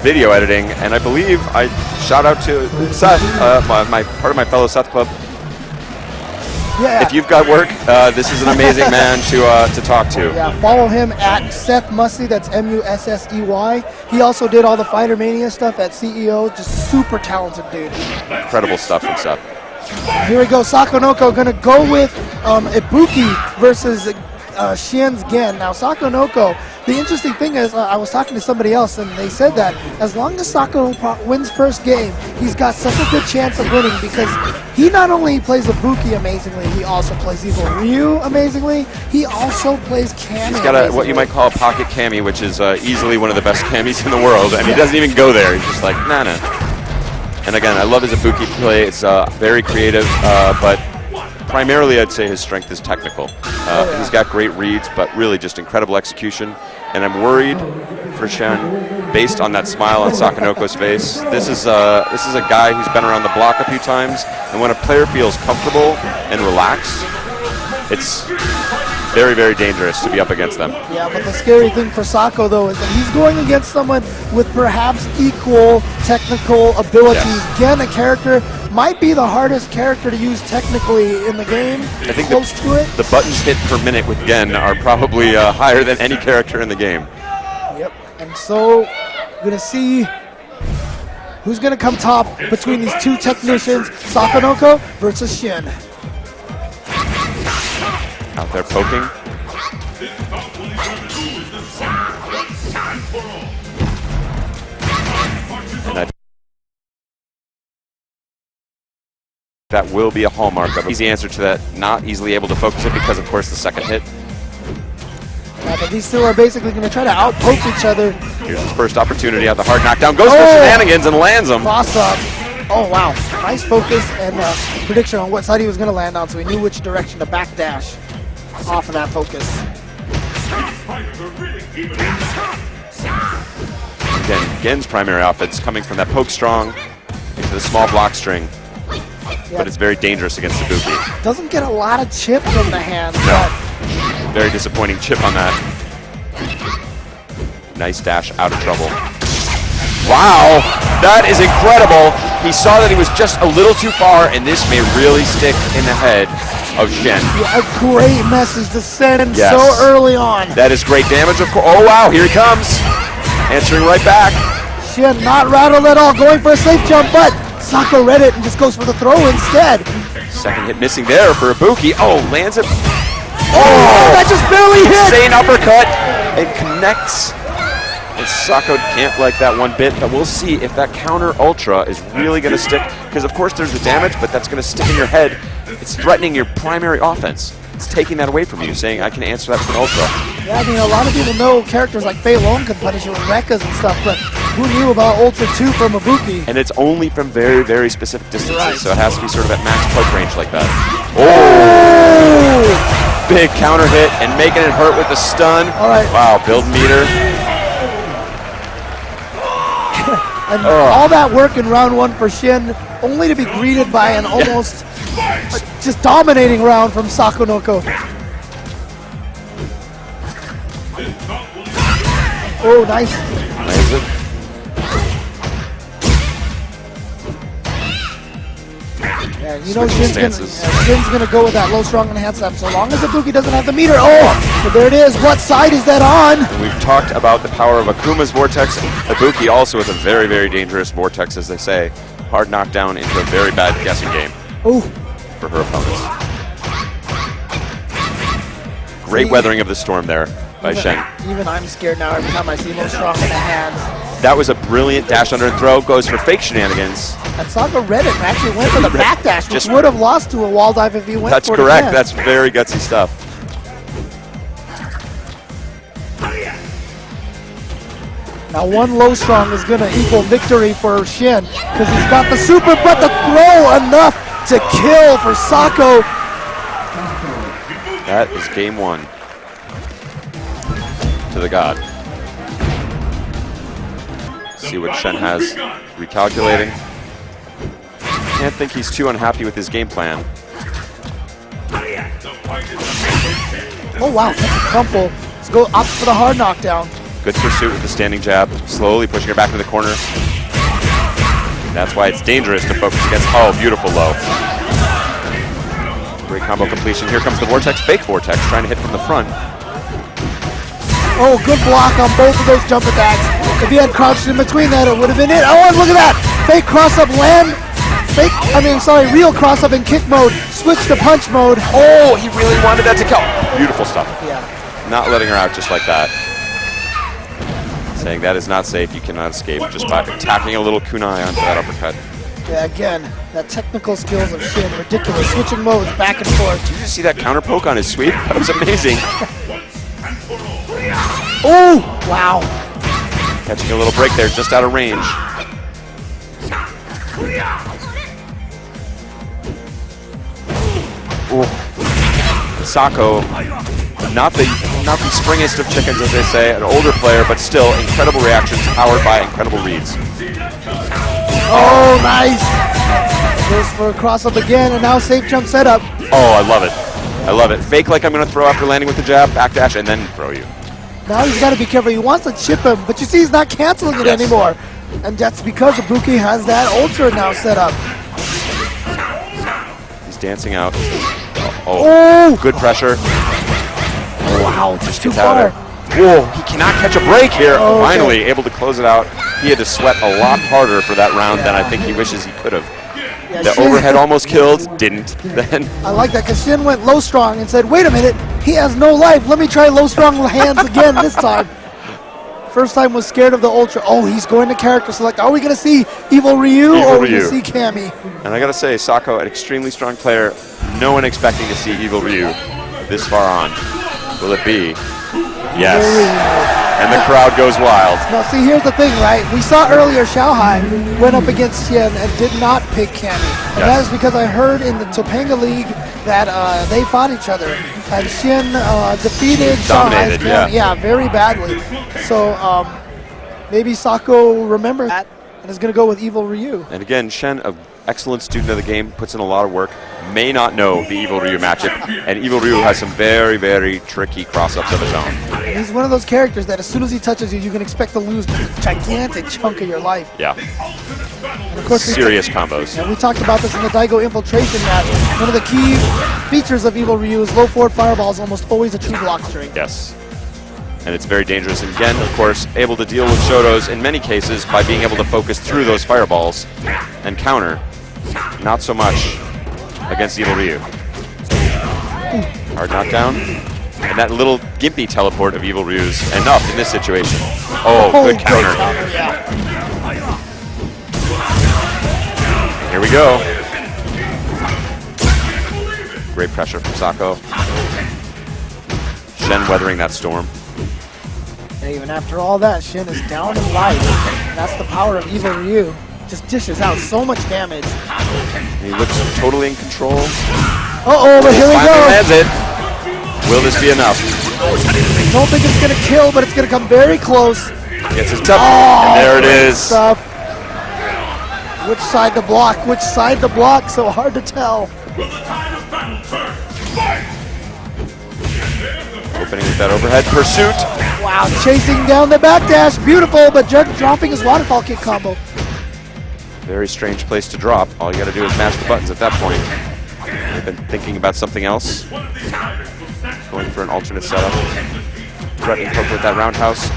video editing, and I believe I shout out to Seth, part of my fellow Seth Club. Yeah. If you've got work, this is an amazing man to talk to. Yeah, follow him at Seth Mussey, that's M-U-S-S-E-Y. He also did all the Fighter Mania stuff at CEO, just super talented dude. Incredible stuff from Seth. Here we go, Sakonoko gonna go with Ibuki versus Xian's Gen. Now Sakonoko, the interesting thing is, I was talking to somebody else and they said that as long as Sako wins first game, he's got such a good chance of winning because he not only plays Ibuki amazingly, he also plays EVO Ryu amazingly, he also plays Kami. He's got what you might call a pocket Kami, which is easily one of the best Kamis in the world, and he doesn't even go there. He's just like, nah. And again, I love his Ibuki play. It's very creative, but primarily I'd say his strength is technical. He's got great reads, but really just incredible execution. And I'm worried for Xian, based on that smile on Sakonoko's face. This is a guy who's been around the block a few times, and when a player feels comfortable and relaxed, it's very, very dangerous to be up against them. Yeah, but the scary thing for Sako, though, is that he's going against someone with perhaps equal technical abilities. Yes. Again, a character might be the hardest character to use technically in the game. I think close to it. The buttons hit per minute with Gen are probably higher than any character in the game. Yep, and so we're going to see who's going to come top between these two technicians, Sakonoko versus Xian. Out there poking. And that will be a hallmark of an easy answer to that. Not easily able to focus it because, of course, the second hit. Yeah, but these two are basically going to try to out-poke each other. Here's his first opportunity at the hard knockdown. Goes for shenanigans and lands him. Cross up. Oh, wow. Nice focus and prediction on what side he was going to land on, so he knew which direction to backdash off of that focus. Again, Gen's primary offense coming from that poke strong into the small block string. Yeah. But it's very dangerous against Ibuki. Doesn't get a lot of chip in the hands. No. Very disappointing chip on that. Nice dash out of trouble. Wow, that is incredible. He saw that he was just a little too far, and this may really stick in the head of Xian. Yeah, a great message to send so early on. That is great damage, of course. Oh, wow, here he comes. Answering right back. Xian not rattled at all, going for a safe jump, but Sako read it and just goes for the throw instead. Second hit missing there for Ibuki. Oh, lands it. Oh, that just barely hit. Insane uppercut. It connects. And Sako can't like that one bit, but we'll see if that counter ultra is really going to stick. Because, of course, there's the damage, but that's going to stick in your head. It's threatening your primary offense. It's taking that away from you, saying, I can answer that with an ultra. Yeah, I mean, a lot of people know characters like Fei Long can punish you with Rekkas and stuff, but who knew about Ultra 2 from Ibuki? And it's only from very, very specific distances, so it has to be sort of at max poke range like that. Oh! Big counter hit and making it hurt with the stun. All right. Wow, build meter. And all that work in round one for Xian, only to be greeted by an almost just dominating round from Sakonoko. Oh, nice. Yeah, you know Jin's gonna go with that low strong enhance up so long as Ibuki doesn't have the meter. Oh, but there it is. What side is that on? And we've talked about the power of Akuma's vortex. Ibuki also with a very, very dangerous vortex, as they say. Hard knockdown into a very bad guessing game for her opponents. Great weathering of the storm there by Xian. Even I'm scared now every time I see low strong in the hands. That was a brilliant dash under and throw. Goes for fake shenanigans. And Sako read it and actually went for the backdash, which would have lost to a wall dive if he went for it. That's correct. That's very gutsy stuff. Now one low strong is going to equal victory for Xian because he's got the super, but the throw enough to kill for Sako. That is game one to the god. See what Xian has recalculating. Can't think he's too unhappy with his game plan. Oh wow, that's a crumple. Let's go up for the hard knockdown. Good pursuit with the standing jab, slowly pushing her back into the corner. That's why it's dangerous to focus against. Oh, beautiful low. Great combo completion. Here comes the Vortex, fake Vortex, trying to hit from the front. Oh, good block on both of those jump attacks. If he had crouched in between that, it would have been it. Oh, and look at that. Fake cross-up land. Real cross-up in kick mode. Switch to punch mode. Oh, he really wanted that to count. Beautiful stuff. Yeah. Not letting her out just like that. Saying that is not safe, you cannot escape just by attacking a little kunai onto that uppercut. Yeah, again, that technical skills of Xian, ridiculous. Switching modes back and forth. Did you just see that counter poke on his sweep? That was amazing. Oh, wow. Catching a little break there, just out of range. Ooh. Sako, not the springiest of chickens, as they say, an older player, but still incredible reactions powered by incredible reads. Oh, nice. Goes for a cross-up again, and now safe jump setup. Oh, I love it. I love it. Fake like I'm going to throw after landing with the jab, back dash, and then throw you. Now he's got to be careful. He wants to chip him, but you see he's not canceling it anymore. And that's because Ibuki has that ultra now set up. He's dancing out. Oh, good pressure. Wow, just too far. Whoa, he cannot catch a break here. Oh, finally able to close it out. He had to sweat a lot harder for that round than I think he wishes he could have. Yeah, the overhead almost killed, didn't then. I like that because Xian went low strong and said, wait a minute, he has no life. Let me try low strong hands again this time. First time was scared of the ultra. Oh, he's going to character select. Are we going to see EVO Ryu or are we going to see Cammy? And I got to say, Sako, an extremely strong player. No one expecting to see EVO Ryu this far on. Will it be? Yes. And the crowd goes wild. Now, see, here's the thing, right? We saw earlier Xiaohai went up against Xian and did not pick Cammy. And that is because I heard in the Topanga League that they fought each other. And Xian defeated Xiaohai's Cammy. Yeah, very badly. So maybe Sako remembers that and is going to go with EVO Ryu. And again, Shen, an excellent student of the game, puts in a lot of work, may not know the EVO Ryu matchup, and EVO Ryu has some very, very tricky cross-ups of his own. He's one of those characters that as soon as he touches you, you can expect to lose a gigantic chunk of your life. Yeah. And of course, serious combos. And we talked about this in the Daigo Infiltration match. One of the key features of EVO Ryu is low forward fireball is almost always a true block string. Yes. And it's very dangerous. And again, of course, able to deal with Shotos in many cases by being able to focus through those fireballs and counter. Not so much against EVO Ryu. Hard knockdown. And that little gimpy teleport of EVO Ryu's enough in this situation. Oh, good counter. Here we go. Great pressure from Sako. Shen weathering that storm. And even after all that, Xian is down in life. That's the power of EVO Ryu. Just dishes out so much damage. And he looks totally in control. Uh-oh, but here we go. Lands it. Will this be enough? Don't think it's going to kill, but it's going to come very close. Gets his top, and there it is. Which side to block? Which side to block? So hard to tell. Opening with that overhead pursuit. Wow, chasing down the backdash. Beautiful, but just dropping his waterfall kick combo. Very strange place to drop. All you got to do is mash the buttons at that point. I've been thinking about something else. Going for an alternate setup. Threatening poke with that roundhouse.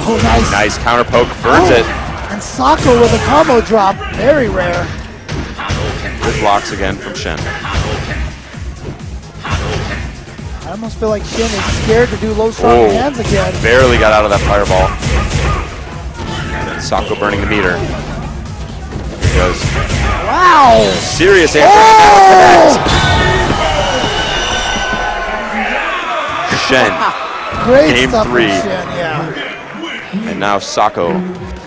Oh, nice. Nice counter poke. Burns it. And Sako with a combo drop. Very rare. Good blocks again from Shen. I almost feel like Xian is scared to do low strong hands again. Barely got out of that fireball. And Sako burning the meter. There he goes. Wow! Serious answer. Shen. Great Game stuff 3. from Xian, yeah. And now Sako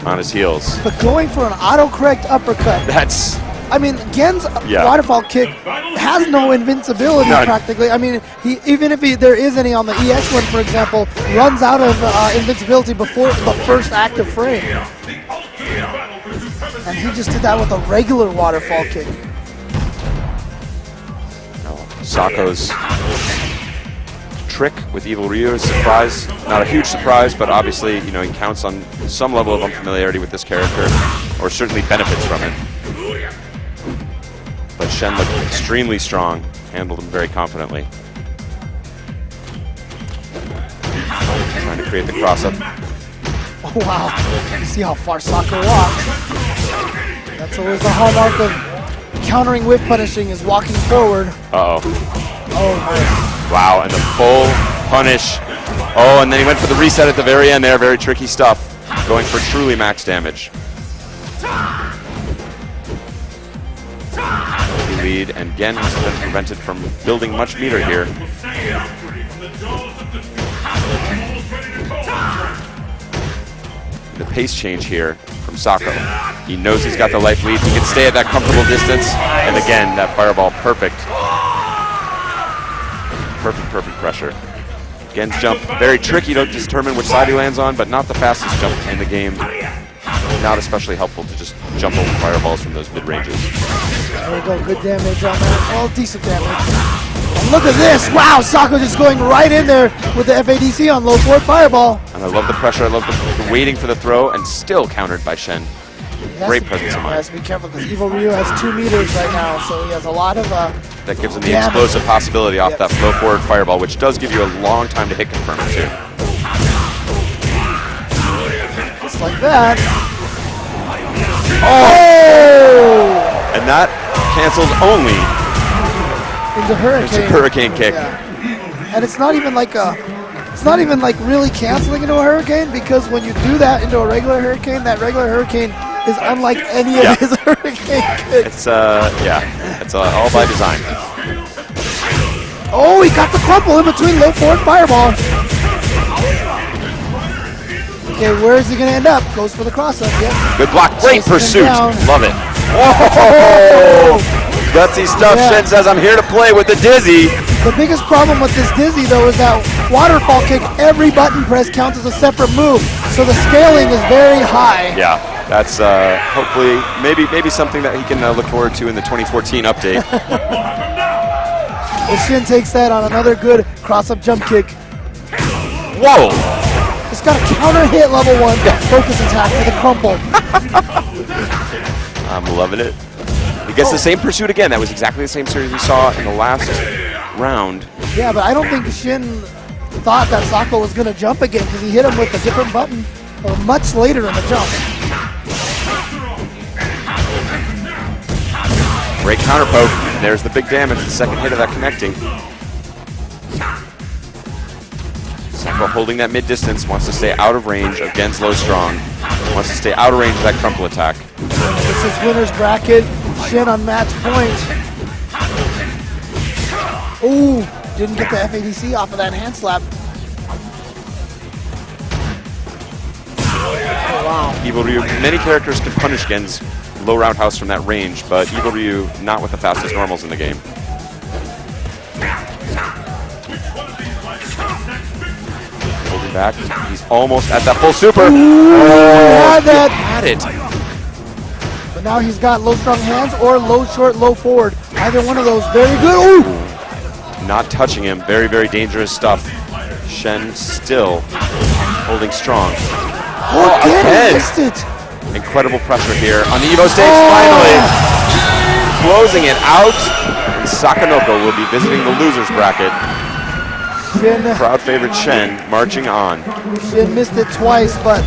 on his heels. But going for an autocorrect uppercut. That's... I mean, Gen's waterfall kick has no invincibility practically. I mean, even if there is any on the EX one, for example, runs out of invincibility before the first active frame. And he just did that with a regular waterfall kick. Sako's trick with Evil Ryu is a surprise. Not a huge surprise, but obviously, you know, he counts on some level of unfamiliarity with this character, or certainly benefits from it. But Xian looked extremely strong, handled him very confidently. Trying to create the cross-up. Oh, wow. You see how far Sako walks. That's always the hallmark of countering whip punishing, is walking forward. Uh-oh. Oh, nice. Wow, and the full punish. Oh, and then he went for the reset at the very end there. Very tricky stuff. Going for truly max damage. Lead, and Gen has been prevented from building much meter here. The pace change here from Sako. He knows he's got the life lead. He can stay at that comfortable distance. And again, that fireball, perfect. Perfect pressure. Gen's jump, very tricky to determine which side he lands on, but not the fastest jump in the game. Not especially helpful to just jump over fireballs from those mid-ranges. There we go, good damage on that. Well, decent damage. And look at this! Wow, Sako just going right in there with the FADC on low forward fireball. And I love the pressure, I love the waiting for the throw, and still countered by Xian. Great presence of mind. He has to be careful because Evil Ryu has 2 meters right now, so he has a lot of that gives him the explosive possibility off that low forward fireball, which does give you a long time to hit confirm too. Just like that. Oh! And that cancels only into Hurricane. It's a Hurricane kick. Yeah. And it's not even like really canceling into a Hurricane, because when you do that into a regular Hurricane, that regular Hurricane is unlike any of his Hurricane kicks. It's it's all by design. Oh, he got the crumple in between low forward fireball. Okay, where is he going to end up? Goes for the cross-up, yeah. Good block, great pursuit. Love it. Whoa! Gutsy stuff. Xian says, I'm here to play with the Dizzy. The biggest problem with this Dizzy, though, is that waterfall kick, every button press counts as a separate move, so the scaling is very high. Yeah, that's hopefully maybe something that he can look forward to in the 2014 update. Xian takes that on another good cross-up jump kick. Whoa! It's got a counter hit level 1 focus attack with a crumple. I'm loving it. He gets the same pursuit again. That was exactly the same series we saw in the last round. Yeah, but I don't think Xian thought that Sako was going to jump again, because he hit him with a different button much later in the jump. Great counter poke. There's the big damage, the second hit of that connecting. Sako holding that mid-distance, wants to stay out of range of Gen's low strong. Wants to stay out of range of that crumple attack. This is winner's bracket. Xian on match point. Ooh, didn't get the FADC off of that hand slap. Oh, wow. Evil Ryu, many characters can punish Gen's low roundhouse from that range, but Evil Ryu not with the fastest normals in the game. Holding back, he's almost at that full super. Ooh, had it. But now he's got low strong hands or low short, low forward. Either one of those, very good. Ooh. Not touching him, very dangerous stuff. Xian still holding strong. Oh, again, he missed it. Incredible pressure here on the EVO stage, finally. Closing it out. And Sakonoko will be visiting the loser's bracket. Xian, crowd favorite Xian marching on. Xian missed it twice, but